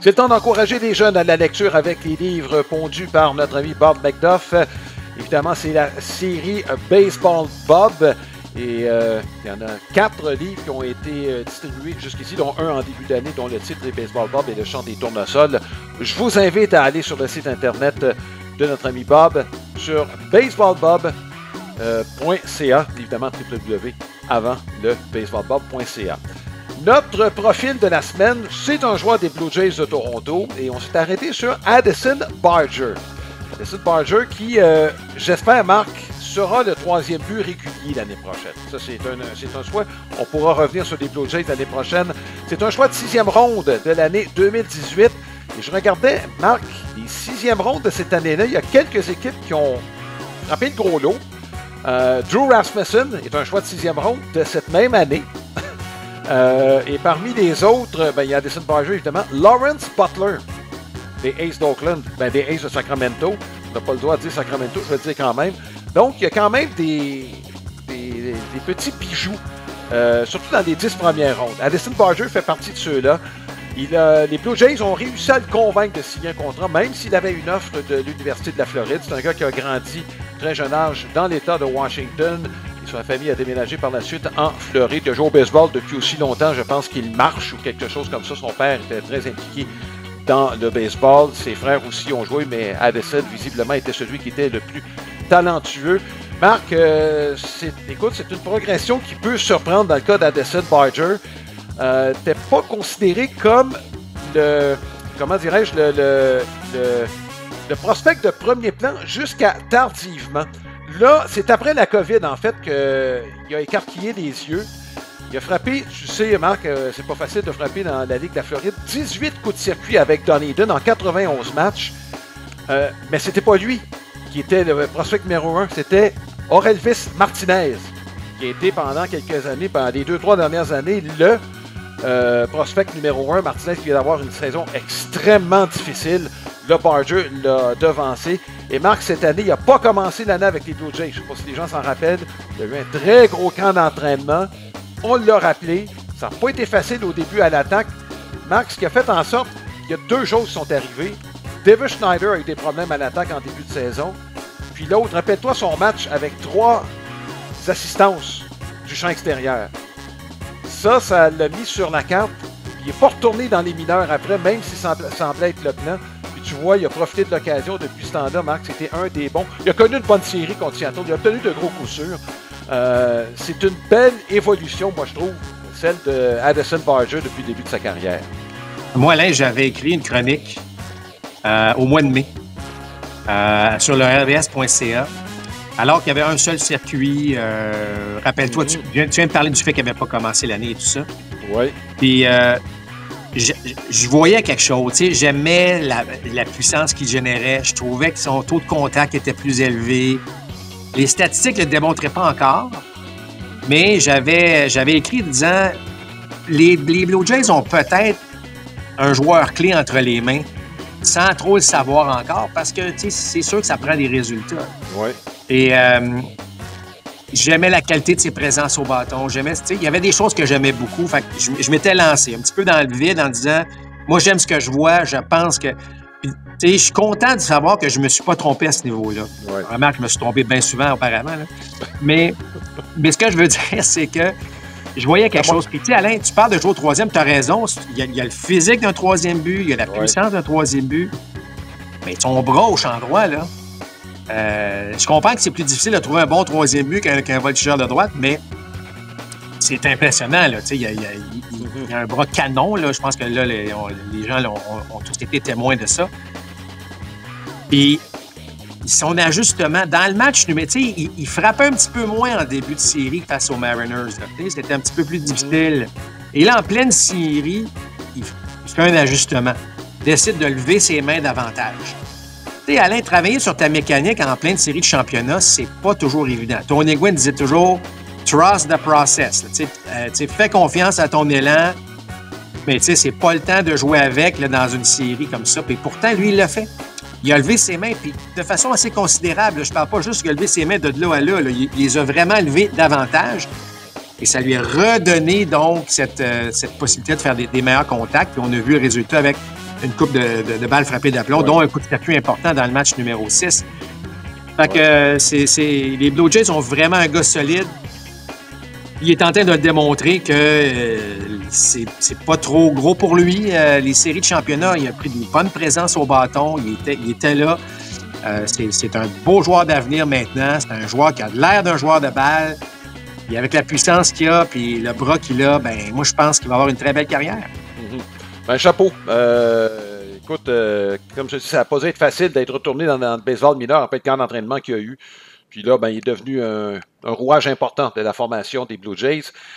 C'est le temps d'encourager les jeunes à la lecture avec les livres pondus par notre ami Bob McDuff. Évidemment, c'est la série Baseball Bob. Et il y en a 4 livres qui ont été distribués jusqu'ici, dont un en début d'année, dont le titre est Baseball Bob et le chant des tournesols. Je vous invite à aller sur le site internet de notre ami Bob sur baseballbob.ca, évidemment www avant le baseballbob.ca. Notre profil de la semaine, c'est un joueur des Blue Jays de Toronto et on s'est arrêté sur Addison Barger. Addison Barger qui, j'espère, Marc, sera le 3e but régulier l'année prochaine. Ça, c'est un choix. On pourra revenir sur les Blue Jays l'année prochaine. C'est un choix de 6e ronde de l'année 2018. Et je regardais, Marc, les 6e rondes de cette année-là, il y a quelques équipes qui ont frappé le gros lot. Drew Rasmussen est un choix de 6e ronde de cette même année. Et parmi les autres, il y a Addison Barger, évidemment. Lawrence Butler, des Aces d'Oakland, des Aces de Sacramento. On n'a pas le droit de dire Sacramento, je vais le dire quand même. Donc, il y a quand même des petits bijoux, surtout dans les 10 premières rondes. Addison Barger fait partie de ceux-là. Les Blue Jays ont réussi à le convaincre de signer un contrat, même s'il avait une offre de l'Université de la Floride. C'est un gars qui a grandi très jeune âge dans l'État de Washington. Et sa famille a déménagé par la suite en Floride. Il a joué au baseball depuis aussi longtemps, je pense qu'il marche ou quelque chose comme ça. Son père était très impliqué dans le baseball. Ses frères aussi ont joué, mais Addison, visiblement, était celui qui était le plus talentueux. Marc, écoute, c'est une progression qui peut surprendre dans le cas d'Addison Barger. T'es pas considéré comme le prospect de premier plan jusqu'à tardivement. Là, c'est après la COVID, en fait, qu'il a écarquillé les yeux. Il a frappé, tu sais, Marc, c'est pas facile de frapper dans la Ligue de la Floride, 18 coups de circuit avec Dunedin en 91 matchs. Mais c'était pas lui qui était le prospect numéro 1, c'était Orelvis Martinez, qui a été pendant quelques années, pendant les 2-3 dernières années, le prospect numéro 1. Martinez qui vient d'avoir une saison extrêmement difficile. Le Barger l'a devancé. Et Marc, cette année, il n'a pas commencé l'année avec les Blue Jays. Je ne sais pas si les gens s'en rappellent. Il y a eu un très gros camp d'entraînement. On l'a rappelé. Ça n'a pas été facile au début à l'attaque. Marc, ce qui a fait en sorte qu'il y a 2 choses qui sont arrivées. David Schneider a eu des problèmes à l'attaque en début de saison. Puis l'autre, rappelle-toi son match avec 3 assistances du champ extérieur. Ça l'a mis sur la carte. Il n'est pas retourné dans les mineurs après, même s'il semblait être le plan. Puis tu vois, il a profité de l'occasion depuis ce temps-là. Marc, c'était un des bons. Il a connu une bonne série contre Seattle. Il a obtenu de gros coups sûrs. C'est une belle évolution, moi, je trouve, celle de Addison Barger depuis le début de sa carrière. Moi, Alain, j'avais écrit une chronique au mois de mai sur le RDS.ca. Alors qu'il y avait un seul circuit, rappelle-toi, tu viens de parler du fait qu'il n'avait pas commencé l'année et tout ça. Oui. Puis, je voyais quelque chose, tu sais, j'aimais la puissance qu'il générait. Je trouvais que son taux de contact était plus élevé. Les statistiques ne le démontraient pas encore, mais j'avais écrit disant les Blue Jays ont peut-être un joueur clé entre les mains sans trop le savoir encore parce que, tu sais, c'est sûr que ça prend des résultats. Oui. Et j'aimais la qualité de ses présences au bâton. Il y avait des choses que j'aimais beaucoup. Fait que je m'étais lancé un petit peu dans le vide en disant, moi, j'aime ce que je vois, je pense que... Je suis content de savoir que je ne me suis pas trompé à ce niveau-là. Ouais. Vraiment, je me suis trompé bien souvent auparavant. Là. Mais ce que je veux dire, c'est que je voyais quelque chose. Puis, tu sais, Alain, tu parles de jouer au 3e, tu as raison. Il y a le physique d'un 3e but, il y a la puissance d'un 3e but. Mais son bras au champ droit, là... je comprends que c'est plus difficile de trouver un bon 3e but qu'un voltigeur de droite, mais c'est impressionnant. Là, il y a un bras canon. Là, je pense que là, les gens là, ont tous été témoins de ça. Puis, son ajustement, dans le match, il frappait un petit peu moins en début de série face aux Mariners. C'était un petit peu plus difficile. Et là, en pleine série, il fait un ajustement. Il décide de lever ses mains davantage. Tu sais, Alain, travailler sur ta mécanique en pleine série de championnats, c'est pas toujours évident. Tony Gwynn disait toujours « trust the process ». Fais confiance à ton élan, mais c'est pas le temps de jouer avec là, dans une série comme ça. Puis pourtant, lui, il l'a fait. Il a levé ses mains, puis de façon assez considérable. Là, je parle pas juste qu'il a levé ses mains de là à là. Il les a vraiment levées davantage. Et ça lui a redonné donc cette possibilité de faire des meilleurs contacts. Puis on a vu le résultat avec une coupe de balles frappées d'aplomb, dont un coup de circuit important dans le match numéro 6. Fait que les Blue Jays ont vraiment un gars solide. Il est en train de le démontrer que c'est pas trop gros pour lui. Les séries de championnat, il a pris une bonne présence au bâton. Il était là. C'est un beau joueur d'avenir maintenant. C'est un joueur qui a l'air d'un joueur de balle. Et avec la puissance qu'il a puis le bras qu'il a, ben moi, je pense qu'il va avoir une très belle carrière. Ben, chapeau. Écoute, comme je dis, ça n'a pas été facile d'être retourné dans le baseball mineur, en fait, le camp d'entraînement qu'il y a eu. Puis là, ben, il est devenu un rouage important de la formation des Blue Jays.